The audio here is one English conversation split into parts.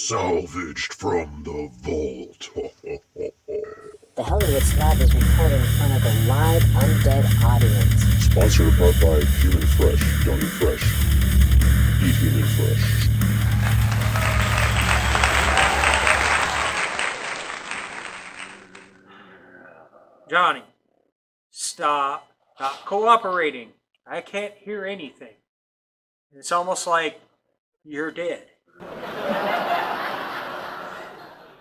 Salvaged from the vault. The Hellywood Slab is recorded in front of a live undead audience. Sponsored in part by Human Fresh. Don't eat fresh. Eat human fresh. Johnny, stop not cooperating. I can't hear anything. It's almost like you're dead.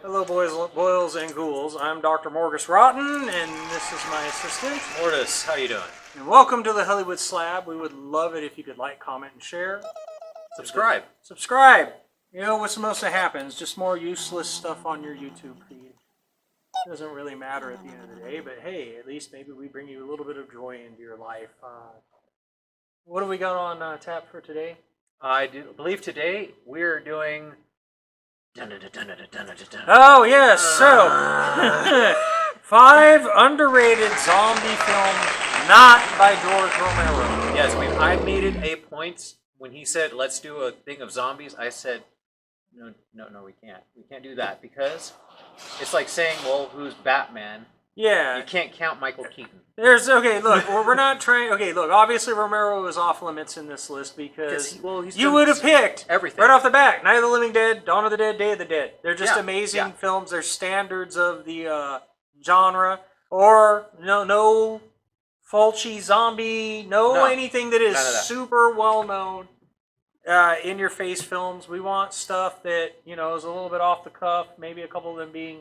Hello, boils and ghouls. I'm Dr. Morgus Rotten, and this is my assistant. Mortis, how you doing? And welcome to the Hellywood Slab. We would love it if you could like, comment, and share. Subscribe. Subscribe. You know what's supposed to happen? It's just more useless stuff on your YouTube feed. It doesn't really matter at the end of the day, but hey, at least maybe we bring you a little bit of joy into your life. What do we got on tap for today? I believe today we're doing... Oh, yes, so 5 underrated zombie films not by George Romero. Yes, I made it a point when he said, let's do a thing of zombies. I said, no, we can't. We can't do that because it's like saying, well, who's Batman? Yeah. You can't count Michael Keaton. Okay, look, we're not trying, okay, look, obviously Romero is off limits in this list because you would have picked everything right off the bat. Night of the Living Dead, Dawn of the Dead, Day of the Dead. They're just amazing films. They're standards of the genre. Or no Fulci zombie, no anything that is super well known in your face films. We want stuff that, is a little bit off the cuff, maybe a couple of them being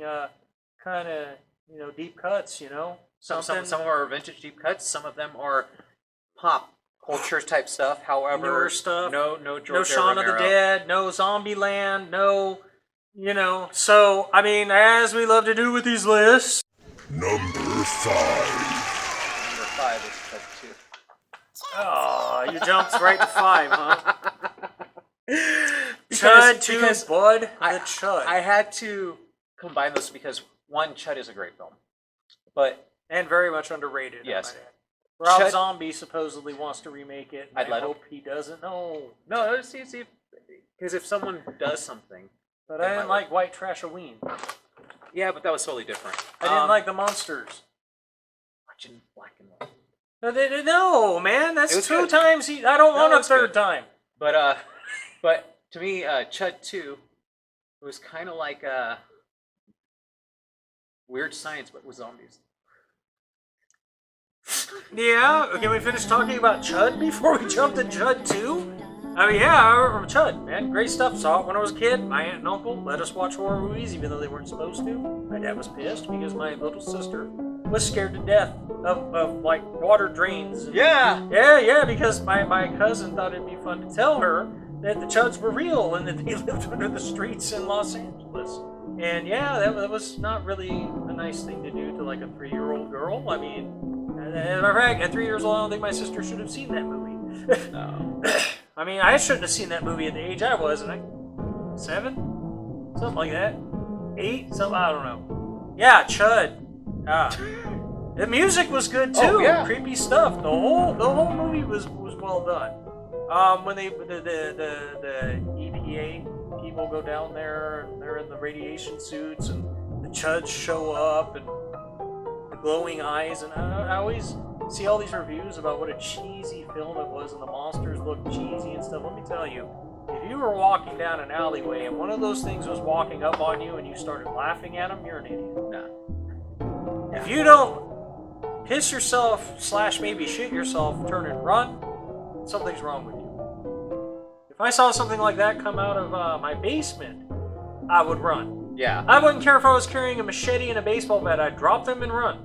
kind of, deep cuts, Some of them are vintage deep cuts. Some of them are pop culture type stuff. However, newer stuff. No No Shaun of the Dead. No Zombieland. No, So I mean, as we love to do with these lists. Number 5. Number 5 is Chud 2. Oh, you jumped right to 5, huh? Chud 2, bud. The Chud. I had to combine those because one, Chud is a great film, and very much underrated. Yes. Rob Zombie supposedly wants to remake it. I'd let hope he doesn't. No, see, because if someone does something, but I didn't like White Trash-a-Ween. Yeah, but that was totally different. I didn't like the monsters. Watching black and white. No, man, that's 2 times. I don't want a third time. But to me, Chud 2 was kind of like Weird Science, but with zombies. Yeah, can we finish talking about Chud before we jump to Chud 2? I mean, I remember Chud, man. Great stuff. Saw it when I was a kid. My aunt and uncle let us watch horror movies, even though they weren't supposed to. My dad was pissed because my little sister was scared to death of like, water drains. Yeah, because my cousin thought it'd be fun to tell her that the Chuds were real and that they lived under the streets in Los Angeles. And that was not really a nice thing to do to like a 3-year-old girl. I mean, as a matter of fact, at 3 years old, I don't think my sister should have seen that movie. No. I mean, I shouldn't have seen that movie at the age I was, 7? Something like that. 8? Something, I don't know. Yeah, Chud. The music was good too. Oh, yeah. Creepy stuff. The whole movie was well done. When the EPA people go down there and they're in the radiation suits and the Chuds show up and the glowing eyes, and I always see all these reviews about what a cheesy film it was and the monsters look cheesy and stuff. Let me tell you, if you were walking down an alleyway and one of those things was walking up on you and you started laughing at them, you're an idiot. Nah. If you don't piss yourself / maybe shit yourself, turn and run, something's wrong with you. If I saw something like that come out of my basement, I would run. Yeah. I wouldn't care if I was carrying a machete and a baseball bat. I'd drop them and run.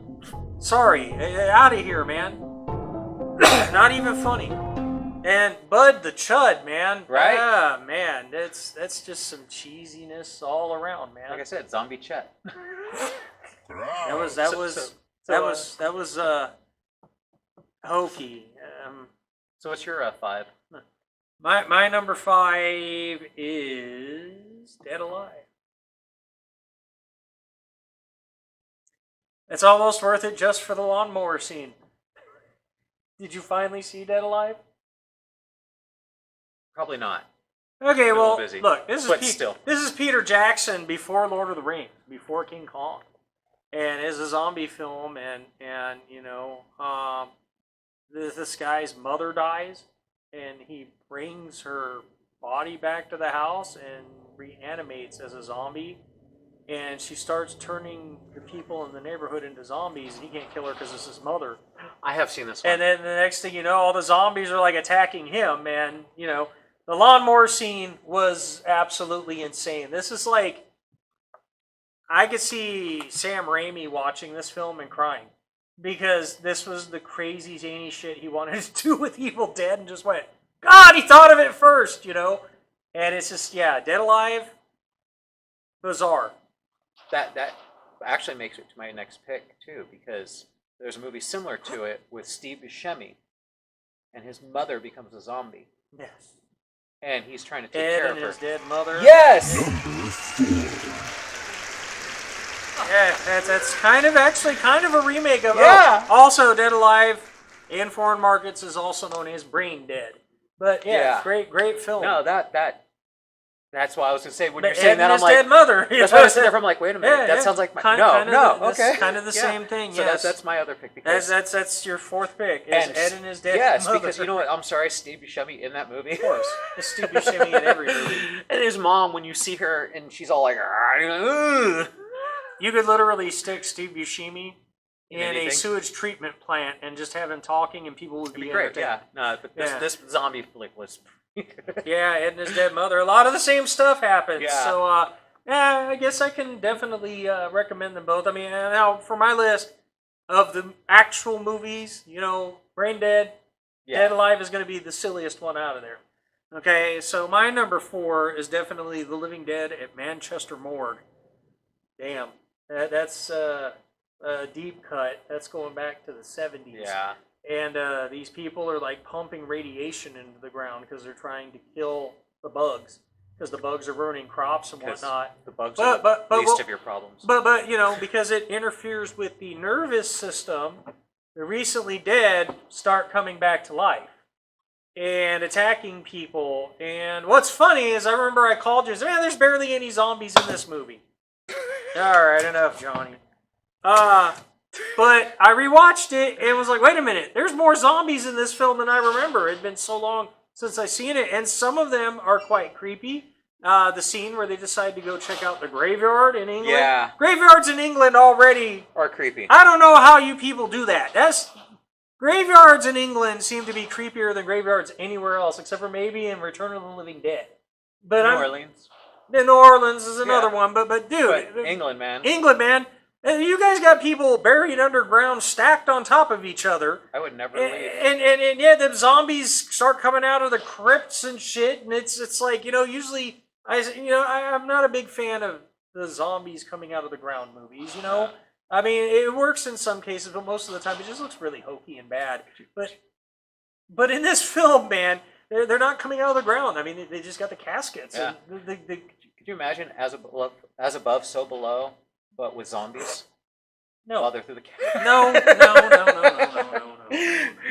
Sorry, out of here, man. Not even funny. And Bud the Chud, man. Right? Yeah, man. That's just some cheesiness all around, man. Like I said, zombie Chet. That was hokey. So what's your 5? My number 5 is Dead Alive. It's almost worth it just for the lawnmower scene. Did you finally see Dead Alive? Probably not. Okay, a little well, busy. look, But still. this is Peter Jackson before Lord of the Rings, before King Kong, and it's a zombie film, and this guy's mother dies, and he brings her body back to the house and reanimates as a zombie, and she starts turning the people in the neighborhood into zombies, and he can't kill her because it's his mother. I have seen this one. And then the next thing you know, all the zombies are like attacking him, and the lawnmower scene was absolutely insane. This is like, I could see Sam Raimi watching this film and crying, because this was the crazy zany shit he wanted to do with Evil Dead, and just went, God, he thought of it first, And it's just, Dead Alive, bizarre. That actually makes it to my next pick too, because there's a movie similar to it with Steve Buscemi, and his mother becomes a zombie, Yes. and he's trying to take Ed care and of her. his dead mother. Yes. Yeah, that's kind of a remake of. Yeah. Also, Dead Alive in foreign markets is also known as Brain Dead. But Yeah. great film. No, that's why I was gonna say when But you're saying Ed that, and I'm his like, dead mother. that's why I was sitting there. I'm like, wait a minute, Yeah, that yeah. sounds like my It's okay, kind of the same thing. So Yes. that's my other pick, because That's your fourth pick. Is Ed and his dead yes, mother. because you know what? I'm sorry, Steve Buscemi in that movie. Of course, it's Steve Buscemi in every movie. And his mom, when you see her and she's all like, ugh. You could literally stick Steve Buscemi in a anything? sewage treatment plant and just have him talking, and people would be Great, entertained. yeah. No, but this zombie flick was. Yeah, Ed and his dead mother. A lot of the same stuff happens. Yeah. So, I guess I can definitely recommend them both. I mean, now for my list of the actual movies, Brain Dead, Dead Alive is going to be the silliest one out of there. Okay, so my number 4 is definitely The Living Dead at Manchester Morgue. Damn, that's a deep cut. That's going back to the 70s. Yeah. And these people are like pumping radiation into the ground because they're trying to kill the bugs, because the bugs are ruining crops and whatnot. The bugs are the least of your problems. But because it interferes with the nervous system, the recently dead start coming back to life and attacking people. And what's funny is I remember I called you and said, man, there's barely any zombies in this movie. All right, enough, Johnny. But I rewatched it and was like, wait a minute, there's more zombies in this film than I remember. It had been so long since I seen it, and some of them are quite creepy. The scene where they decide to go check out the graveyard in England. Yeah. Graveyards in England already Or creepy. I don't know how you people do that. Graveyards in England seem to be creepier than graveyards anywhere else, except for maybe in Return of the Living Dead. But New Orleans. New Orleans is another one, but dude, But England, man. England, man. You guys got people buried underground, stacked on top of each other. I would never And, leave. and yeah, the zombies start coming out of the crypts and shit, and it's like, usually I'm not a big fan of the zombies coming out of the ground movies. I mean, it works in some cases, but most of the time it just looks really hokey and bad. But in this film, man, they're not coming out of the ground. I mean, they just got the caskets. Yeah. And Could you imagine as above, so below, but with zombies? no. While they're through the No.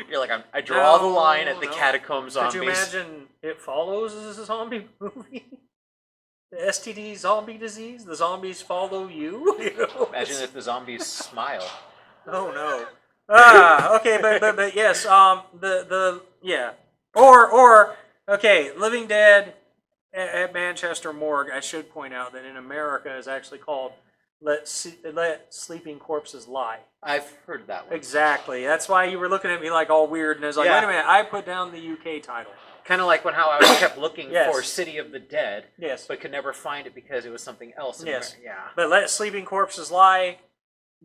You're like, I draw the line at the No. catacomb zombies. Could you imagine It Follows as a zombie movie? The STD zombie disease? The zombies follow you? Imagine if the zombies smile. Oh no. Okay, but yes, okay, Living Dead at Manchester Morgue. I should point out that in America is actually called Let Sleeping Corpses Lie. I've heard that one. Exactly. That's why you were looking at me like all weird, and I was like, Yeah. wait a minute, I put down the UK title. Kind of like how I kept looking Yes. for City of the Dead, Yes. but could never find it because it was something else. Yes. Yeah. But Let Sleeping Corpses Lie,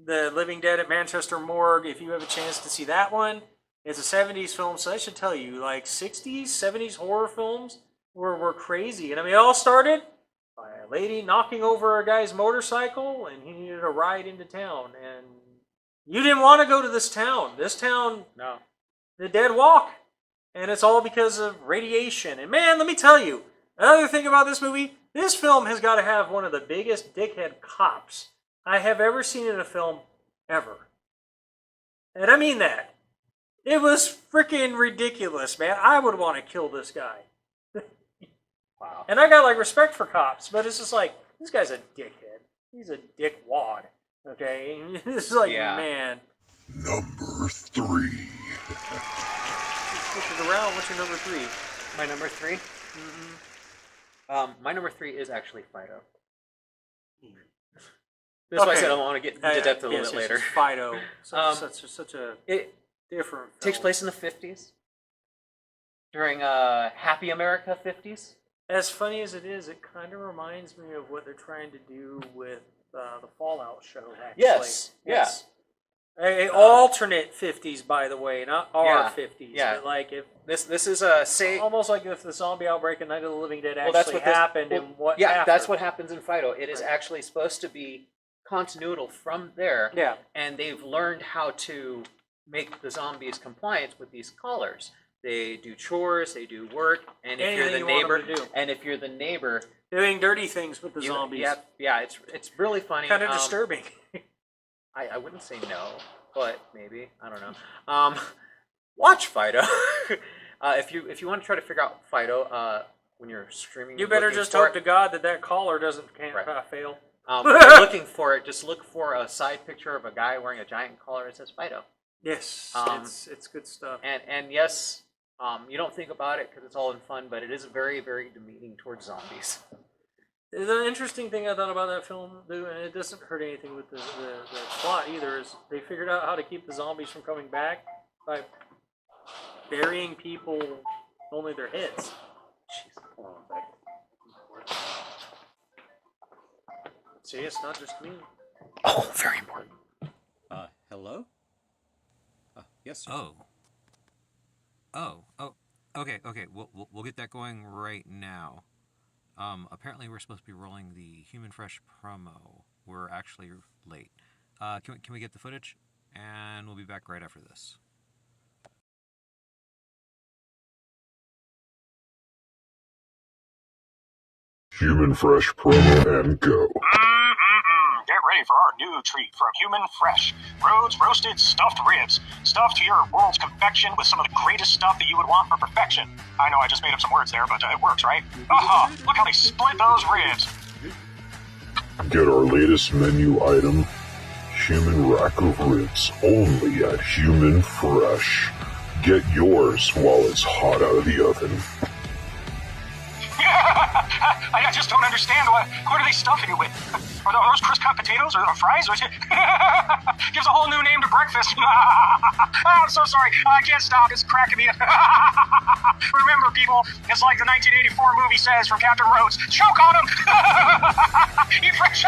The Living Dead at Manchester Morgue, if you have a chance to see that one, it's a 70s film, so I should tell you, like 60s, 70s horror films were crazy. And I mean, it all started by a lady knocking over a guy's motorcycle, and he needed a ride into town. And you didn't want to go to this town. This town, No. the dead walk. And it's all because of radiation. And man, let me tell you, another thing about this movie, this film has got to have one of the biggest dickhead cops I have ever seen in a film ever. And I mean that. It was freaking ridiculous, man. I would want to kill this guy. Wow. And I got like respect for cops, but it's just like this guy's a dickhead. He's a dickwad. Okay, it's like man. Number 3. Switch it around. What's your number 3? My number 3. My number 3 is actually Fido. That's why I said I want to get into depth a little bit later. Fido. Such a different. Takes place in the 50s. During Happy America 50s. As funny as it is, it kind of reminds me of what they're trying to do with the Fallout show. Actually. Yes. A alternate 50s, by the way, not our 50s. Yeah. But like if this is almost like if the zombie outbreak in Night of the Living Dead that's actually what happened and what. Yeah, after. that's what happens in Fido. It is actually supposed to be continual from there. Yeah. And they've learned how to make the zombies compliant with these collars. They do chores, they do work, and if you're the neighbor, doing dirty things with the zombies. Yeah, it's really funny. Kind of disturbing. I wouldn't say no, but maybe I don't know. Watch Fido. If you want to try to figure out Fido when you're streaming, you better just hope to God that collar can't fail. When you're looking for it, just look for a side picture of a guy wearing a giant collar that says Fido. Yes, it's good stuff. And yes, you don't think about it because it's all in fun, but it is very, very demeaning towards zombies. The interesting thing I thought about that film, and it doesn't hurt anything with the plot either, is they figured out how to keep the zombies from coming back by burying people only their heads. Jeez, hold on a second. See, it's not just me. Oh, very important. Hello? Yes, sir. Oh, okay. We'll get that going right now. Apparently we're supposed to be rolling the Human Fresh promo. We're actually late. Can we get the footage? And we'll be back right after this. Human Fresh promo and go. Get ready for our new treat from Human Fresh. Rhodes roasted stuffed ribs. Stuffed to your world's confection with some of the greatest stuff that you would want for perfection. I know I just made up some words there, but it works, right? Aha! Look how they split those ribs. Get our latest menu item, Human Rack of Ribs, only at Human Fresh. Get yours while it's hot out of the oven. I just don't understand. What are they stuffing it with? Are those crisp-cut potatoes or fries? Gives a whole new name to breakfast. I'm so sorry. I can't stop. It's cracking me up. Remember, people, it's like the 1984 movie says from Captain Rhodes. Choke on him! Eat fresh!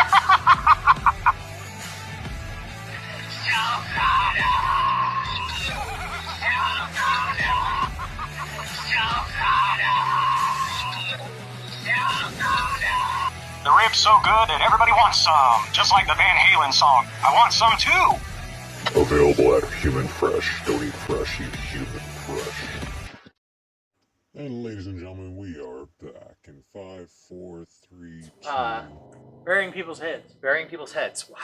The rib's so good that everybody wants some, just like the Van Halen song. I want some too. Available at Human Fresh. Don't eat fresh, eat Human Fresh. And ladies and gentlemen, we are back in 5, 4, 3, 2. Burying people's heads. Burying people's heads. Wow.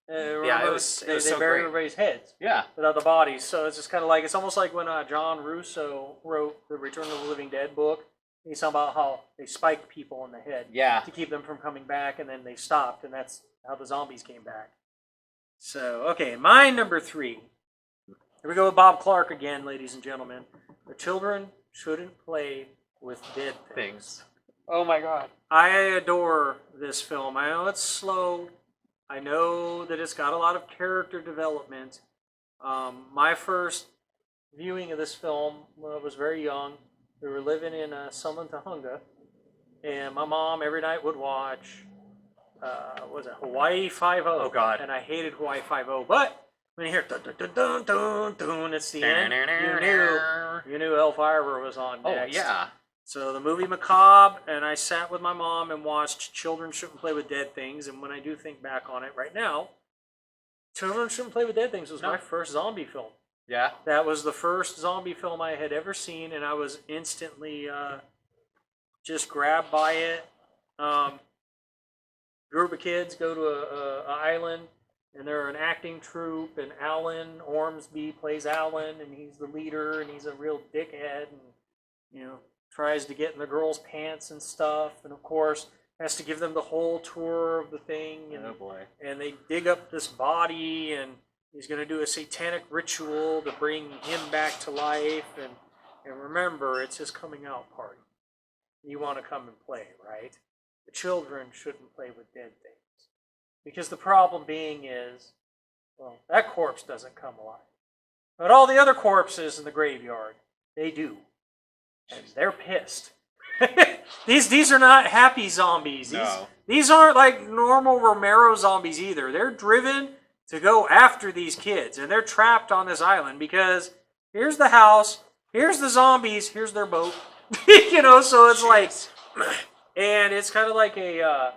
Yeah, it was they so bury great. everybody's heads. Yeah. Without the bodies. So it's just kind of like, it's almost like when John Russo wrote the Return of the Living Dead book. He's talking about how they spiked people in the head to keep them from coming back, and then they stopped, and that's how the zombies came back. So, okay, my number 3. Here we go with Bob Clark again, ladies and gentlemen. The children shouldn't play with dead things. Oh my God. I adore this film. I know it's slow. I know that it's got a lot of character development. My first viewing of this film when I was very young, we were living in Sumantahunga, and my mom every night would watch, Hawaii Five-O. Oh, God. And I hated Hawaii Five-O, but when you hear dun dun dun dun dun dun, it's the end, you knew Hellfire was on next. Oh, yeah. So the movie Macabre, and I sat with my mom and watched Children Shouldn't Play with Dead Things, and when I do think back on it right now, Children Shouldn't Play with Dead Things was my first zombie film. Yeah. That was the first zombie film I had ever seen, and I was instantly just grabbed by it. Group of kids go to a island, and they're an acting troupe, and Alan Ormsby plays Alan, and he's the leader, and he's a real dickhead, and tries to get in the girls' pants and stuff, and of course has to give them the whole tour of the thing. And, Oh boy. And they dig up this body, and he's going to do a satanic ritual to bring him back to life. And remember, it's his coming out party. You want to come and play, right? The children shouldn't play with dead things. Because the problem being is, well, that corpse doesn't come alive. But all the other corpses in the graveyard, they do. And they're pissed. These are not happy zombies. These aren't like normal Romero zombies either. They're driven to go after these kids. And they're trapped on this island because here's the house, here's the zombies, here's their boat. You know, so it's like, and it's kind of like a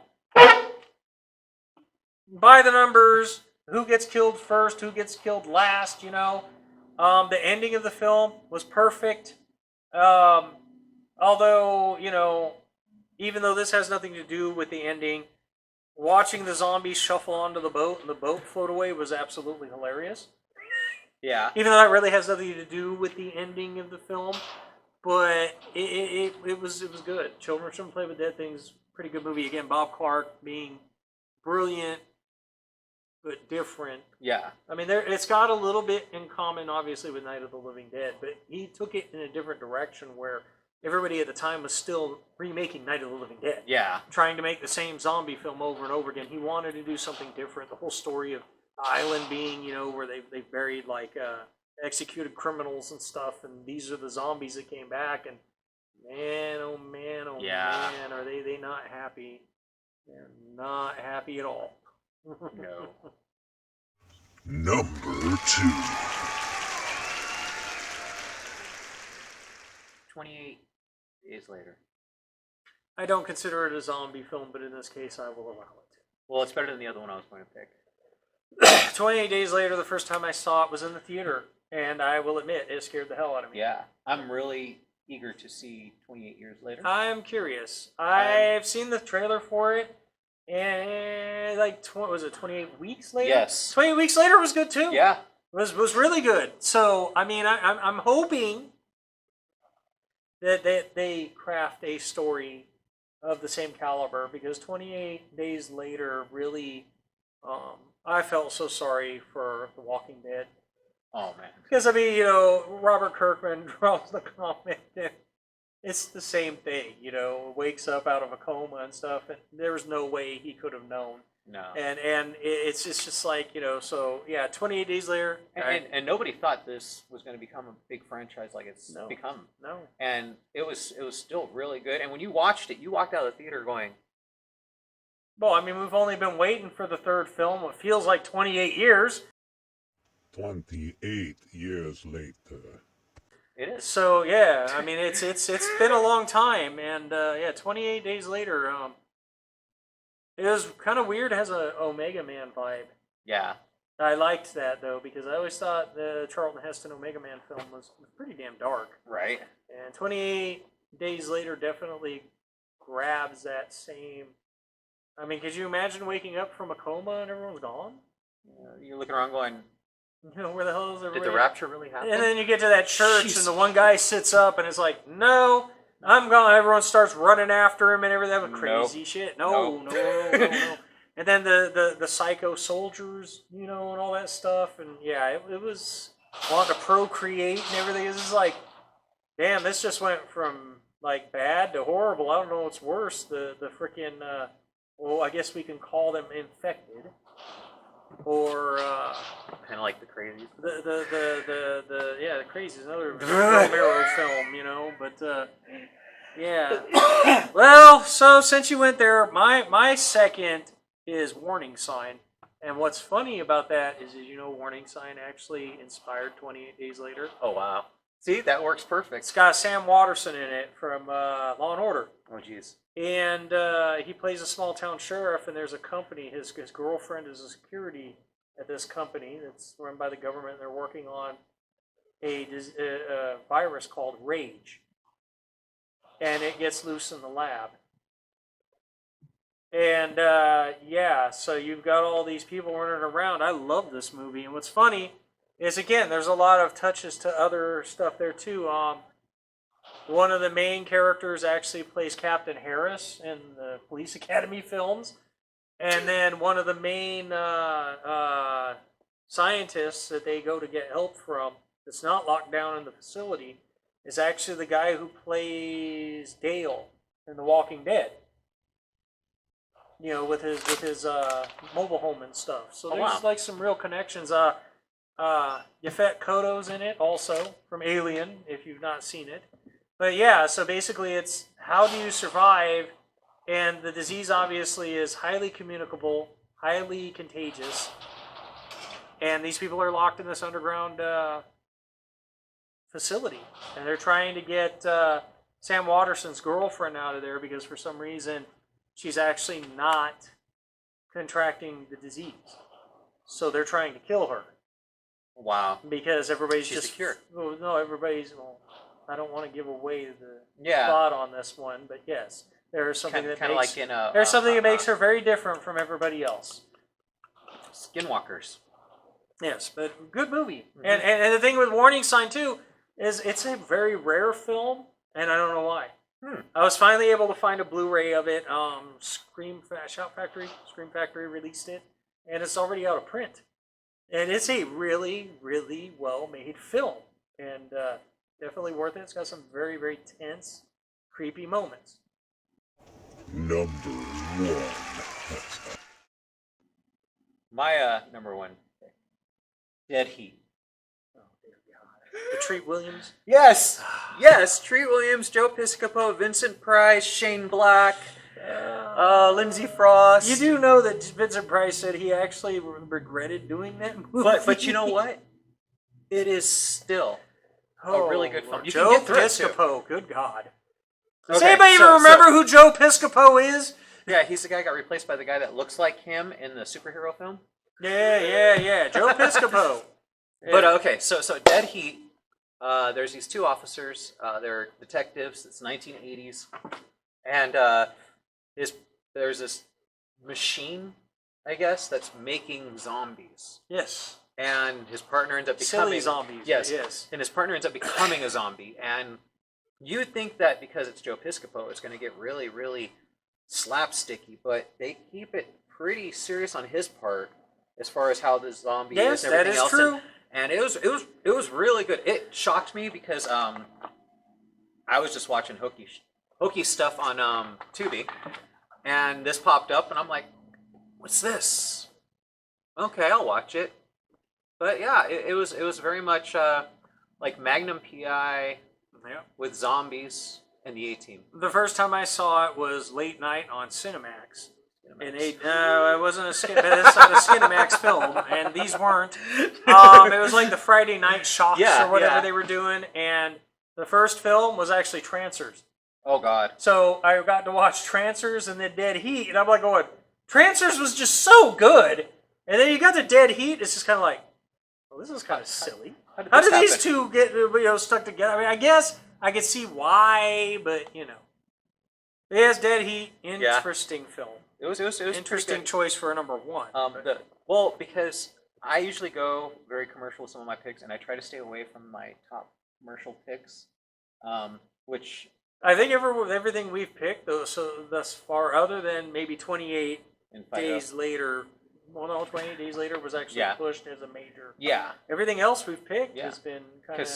by the numbers, who gets killed first, who gets killed last, you know. The ending of the film was perfect. Although, you know, even though this has nothing to do with the ending, watching the zombies shuffle onto the boat and the boat float away was absolutely hilarious. Yeah. Even though that really has nothing to do with the ending of the film, but it was good. Children Shouldn't Play with Dead Things, pretty good movie. Again, Bob Clark being brilliant, but different. Yeah. I mean, it's got a little bit in common, obviously, with Night of the Living Dead, but he took it in a different direction where everybody at the time was still remaking Night of the Living Dead. Yeah. Trying to make the same zombie film over and over again. He wanted to do something different. The whole story of the island being, you know, where they buried, like, executed criminals and stuff, and these are the zombies that came back, and man, oh man, oh man, are they not happy. They're not happy at all. No. Number 2. 28 days later. I don't consider it a zombie film, but in this case, I will allow it. Well, it's better than the other one I was going to pick. 28 days later, the first time I saw it was in the theater, and I will admit, it scared the hell out of me. Yeah, I'm really eager to see 28 years later. I'm curious. I've seen the trailer for it, and like, was it 28 weeks later? Yes. 28 weeks later was good too. Yeah. Was really good. So, I mean, I'm hoping that they craft a story of the same caliber, because 28 days later really, I felt so sorry for The Walking Dead. Oh, man. Because, I mean, you know, Robert Kirkman draws the comic, and it's the same thing, you know, wakes up out of a coma and stuff, and there's no way he could have known. No. And it's just like, you know, so, yeah, 28 days later. And nobody thought this was going to become a big franchise like it's become. No. And it was still really good. And when you watched it, you walked out of the theater going, well, I mean, we've only been waiting for the third film. It feels like 28 years. 28 years later. it is. So, yeah, I mean, it's been a long time. And, yeah, 28 days later, it was kind of weird. It has a Omega Man vibe. Yeah. I liked that, though, because I always thought the Charlton Heston Omega Man film was pretty damn dark. Right. And 28 days later definitely grabs that same... I mean, could you imagine waking up from a coma and everyone's gone? You're looking around going, You know, where the hell is everybody? did the rapture really happen? And then you get to that church, Jeez. and the one guy sits up, and it's like, no, I'm gone. Everyone starts running after him and everything. That was crazy shit. No. And then the psycho soldiers, you know, and all that stuff. And yeah, it was wanting to procreate and everything. It's just like, damn, this just went from like bad to horrible. I don't know what's worse. The freaking, well, I guess we can call them infected. Or kind of like the crazies. The crazies, another Romero film, you know, but yeah. Well, so since you went there, my second is Warning Sign. And what's funny about that is you know, Warning Sign actually inspired 28 Days Later. Oh, wow. See, that works perfect. It's got Sam Waterston in it from Law and Order. Oh, jeez. And he plays a small town sheriff, and there's a company. His girlfriend is a security at this company that's run by the government. They're working on a virus called Rage. And it gets loose in the lab. And, yeah, so you've got all these people running around. I love this movie. And what's funny is, again, there's a lot of touches to other stuff there, too. one of the main characters actually plays Captain Harris in the Police Academy films. And then one of the main scientists that they go to get help from, that's not locked down in the facility, is actually the guy who plays Dale in The Walking Dead. You know, with his mobile home and stuff. So there's like some real connections. Yafet Koto's in it also from Alien, if you've not seen it. But yeah, so basically it's how do you survive, and the disease obviously is highly communicable, highly contagious, and these people are locked in this underground facility, and they're trying to get Sam Waterston's girlfriend out of there because for some reason she's actually not contracting the disease. So they're trying to kill her. Wow. Because everybody's She's just... secure. Well, no, everybody's... Well, I don't want to give away the Yeah. thought on this one, but yes. There is something that Kind of makes... like in a... There's something that makes her very different from everybody else. Skinwalkers. Yes, but good movie. Mm-hmm. And the thing with Warning Sign, too, is it's a very rare film, and I don't know why. I was finally able to find a Blu-ray of it. Scream Factory released it, and it's already out of print. And it's a really, really well-made film, and definitely worth it. It's got some very, very tense, creepy moments. Number 1. My number 1, Dead Heat. The Treat Williams? Yes! Yes! Treat Williams, Joe Piscopo, Vincent Price, Shane Black, Lindsay Frost. You do know that Vincent Price said he actually regretted doing that movie. But you know what? It is still a really good film. You Joe can get through Piscopo, good God. Does Okay, anybody even remember who Joe Piscopo is? Yeah, he's the guy who got replaced by the guy that looks like him in the superhero film. Yeah. Joe Piscopo. But okay, so Dead Heat. There's these two officers. They're detectives. It's 1980s, and there's this machine, I guess, that's making zombies. Yes. And his partner ends up becoming silly zombies. Yes. And his partner ends up becoming a zombie. And you'd think that because it's Joe Piscopo, it's going to get really, really slapsticky, but they keep it pretty serious on his part as far as how the zombie is and everything else. That is true. And it was really good. It shocked me because I was just watching hokey stuff on Tubi, and this popped up, and I'm like, "What's this?" Okay, I'll watch it. But yeah, it was very much like Magnum PI with zombies and the A-Team. The first time I saw it was late night on Cinemax. And it wasn't it's not a Cinemax film, and these weren't. It was like the Friday night shocks or whatever they were doing, and the first film was actually Trancers. Oh God! So I got to watch Trancers and then Dead Heat, and I'm like going, Trancers was just so good, and then you got to Dead Heat, it's just kind of like, well, this is kind of silly. How did these two get stuck together? I mean, I guess I could see why, but yes, Dead Heat, interesting film. It was interesting choice for a number 1. Because I usually go very commercial with some of my picks, and I try to stay away from my top commercial picks, which I think everything we've picked thus far, other than maybe 28 days later. Well, no, 28 days later was actually pushed as a major. Yeah. Everything else we've picked has been kind of.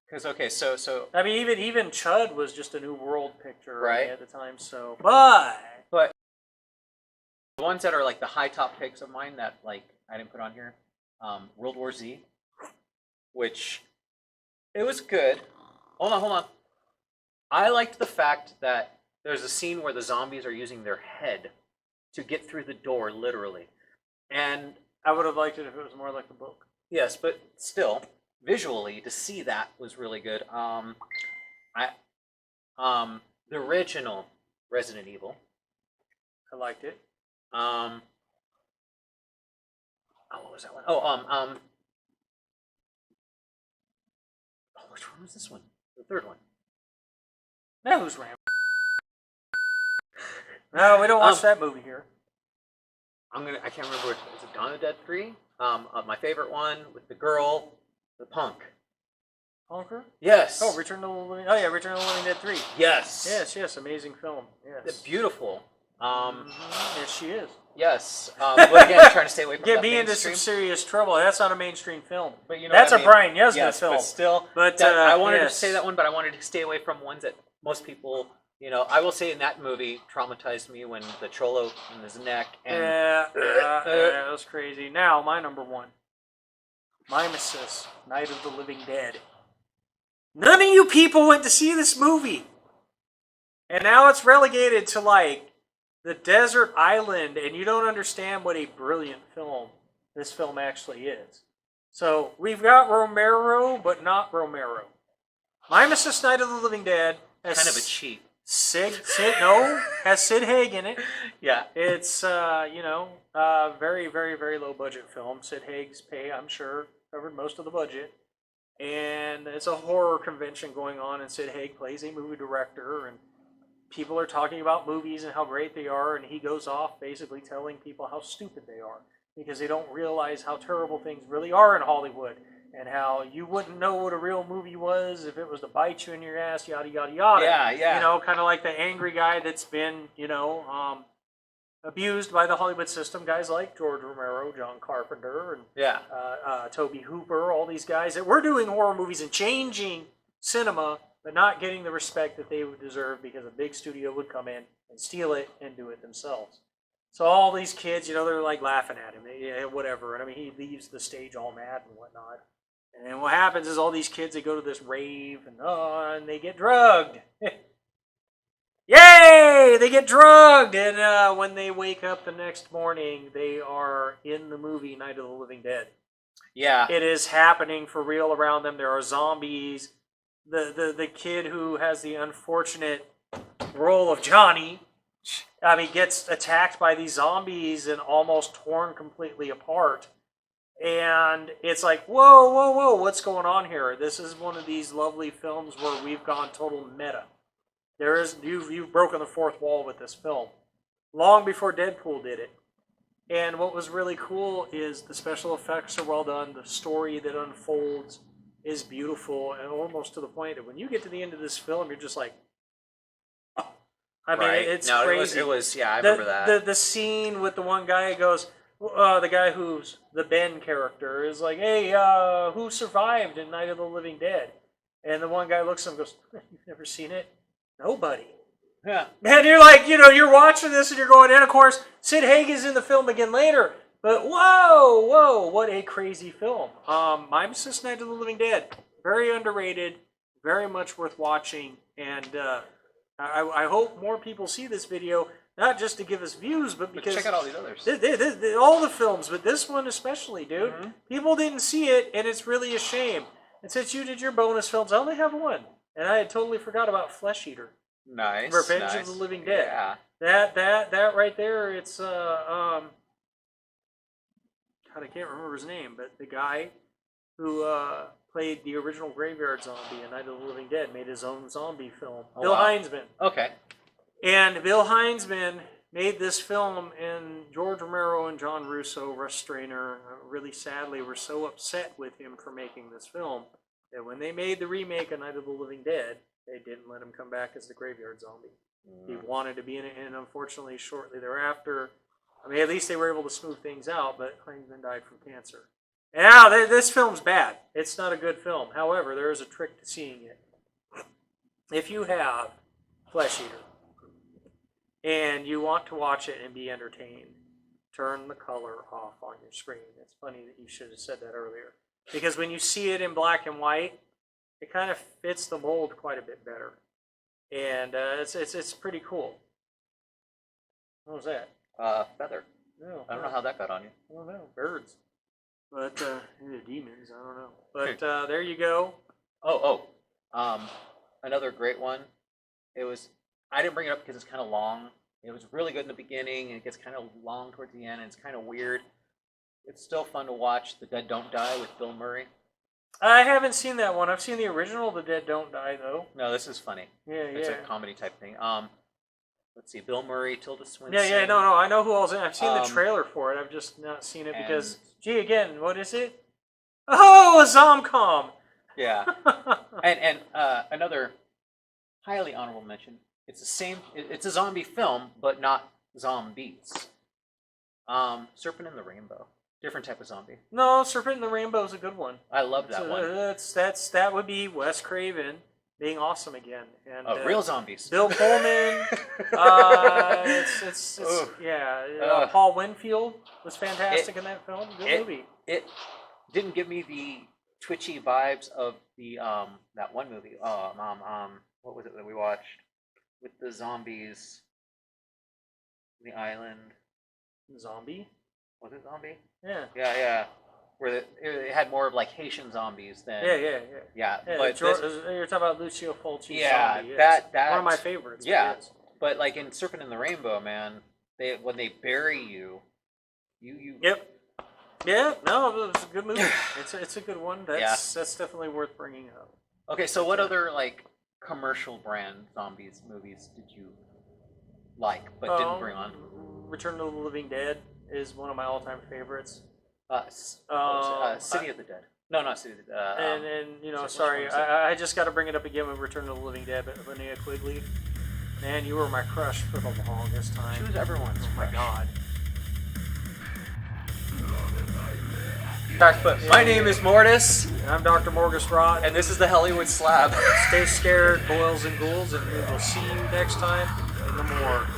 Because okay, so I mean, even Chud was just a New World picture at the time. So, but the ones that are like the high top picks of mine that like I didn't put on here, World War Z, which it was good. Hold on. I liked the fact that there's a scene where the zombies are using their head to get through the door, literally, and I would have liked it if it was more like the book. Yes, but still, visually to see that was really good. The original Resident Evil. I liked it. What was that one? Which one was this one? The third one. That was Ram. No, we don't watch that movie here. I can't remember. Is it Dawn of the Dead 3? My favorite one with the girl, the punk. Conquer? Yes. Oh, Return of the Living... Oh, yeah, Return of the Living Dead 3. Yes. Yes, amazing film. Yes. Beautiful. Yes, she is. Yes. But again, trying to stay away from Get that me into mainstream. some serious trouble. That's not a mainstream film. But you know that's what I a mean. Brian Yuzna Yes, film. but still. But I wanted to yes. say that one, but I wanted to stay away from ones that most people, you know, I will say in that movie traumatized me when the Trollo in his neck and that was crazy. Now, my number one. Mimesis, Night of the Living Dead. None of you people went to see this movie. And now it's relegated to, like, the desert island, and you don't understand what a brilliant film this film actually is. So, we've got Romero, but not Romero. Mimesis, Night of the Living Dead has kind of a cheat. has Sid Haig in it. Yeah. It's, very, very, very low budget film. Sid Haig's pay, I'm sure, covered most of the budget. And it's a horror convention going on, and Sid Haig plays a movie director, and people are talking about movies and how great they are, and he goes off basically telling people how stupid they are because they don't realize how terrible things really are in Hollywood and how you wouldn't know what a real movie was if it was to bite you in your ass, yada, yada, yada. Yeah. You know, kind of like the angry guy that's been, abused by the Hollywood system, guys like George Romero, John Carpenter, and Tobe Hooper, all these guys that were doing horror movies and changing cinema, but not getting the respect that they would deserve because a big studio would come in and steal it and do it themselves. So all these kids, they're like laughing at him, whatever. And I mean, he leaves the stage all mad and whatnot. And then what happens is all these kids, they go to this rave and they get drugged. Yay! They get drugged! And when they wake up the next morning, they are in the movie Night of the Living Dead. Yeah. It is happening for real around them. There are zombies. The kid who has the unfortunate role of Johnny, gets attacked by these zombies and almost torn completely apart. And it's like, whoa, what's going on here? This is one of these lovely films where we've gone total meta. You've broken the fourth wall with this film, long before Deadpool did it. And what was really cool is the special effects are well done. The story that unfolds is beautiful, and almost to the point that when you get to the end of this film, you're just like, oh. It's crazy. It was, I remember that. The scene with the one guy goes, the guy who's the Ben character is like, hey, who survived in Night of the Living Dead? And the one guy looks at him and goes, you've never seen it? Nobody. Yeah. And you're like, you're watching this and you're going, and of course, Sid Haig is in the film again later. But whoa, what a crazy film. Mimesis Night of the Living Dead. Very underrated, very much worth watching. And I hope more people see this video, not just to give us views, but because... check out all these others. All the films, but this one especially, dude. Mm-hmm. People didn't see it, and it's really a shame. And since you did your bonus films, I only have one. And I had totally forgot about Flesh Eater. Nice. Revenge of the Living Dead. Yeah. That right there, it's God, I can't remember his name, but the guy who played the original Graveyard Zombie in Night of the Living Dead made his own zombie film. Bill Heinzman. Okay. And Bill Heinzman made this film, and George Romero and John Russo, Russ Strainer, really sadly were so upset with him for making this film that when they made the remake of Night of the Living Dead, they didn't let him come back as the Graveyard Zombie. He wanted to be in it, and unfortunately, shortly thereafter, at least they were able to smooth things out, but Heinzman died from cancer. And now, this film's bad. It's not a good film. However, there is a trick to seeing it. If you have Flesh Eater, and you want to watch it and be entertained, turn the color off on your screen. It's funny that you should have said that earlier. Because when you see it in black and white, it kind of fits the mold quite a bit better. And it's pretty cool. What was that? Feather. No, I don't know how that got on you. I don't know. Birds. But, demons, I don't know. But there you go. Another great one. I didn't bring it up because it's kind of long. It was really good in the beginning, and it gets kind of long towards the end, and it's kind of weird. It's still fun to watch. The Dead Don't Die with Bill Murray. I haven't seen that one. I've seen the original The Dead Don't Die, though. No, this is funny. It's a comedy type thing. Let's see, Bill Murray, Tilda Swinton. No, I know who all's in it. I've seen the trailer for it. I've just not seen it because, again, what is it? Oh, a Zomcom! Yeah. And another highly honorable mention. It's the same. It's a zombie film, but not zombies. Serpent in the Rainbow. Different type of zombie. No, Serpent in the Rainbow is a good one. I love that one. That would be Wes Craven being awesome again. And real zombies. Bill Pullman. Paul Winfield was fantastic in that film. Good movie. It didn't give me the twitchy vibes of the that one movie. What was it that we watched with the zombies? The island. Zombie? Was it Zombie? Yeah. Yeah. Where it had more of like Haitian zombies than. Yeah. But you're talking about Lucio Fulci's Zombie. that one of my favorites. Yeah, but like in Serpent in the Rainbow, man, when they bury you. Yep. Yeah. No, it's a good movie. It's a good one. That's definitely worth bringing up. Okay, so what other like commercial brand zombies movies did you like but didn't bring on? Return of the Living Dead is one of my all-time favorites. City of the Dead. No, not City of the Dead. I just got to bring it up again with Return of the Living Dead, but Linnea Quigley. Man, you were my crush for the longest time. She was everyone's crush. Oh my God. But my name is Mortis. I'm Dr. Morgus Rod. And this is the Hellywood Slab. Stay scared, boils and ghouls, and we will see you next time in the morgue.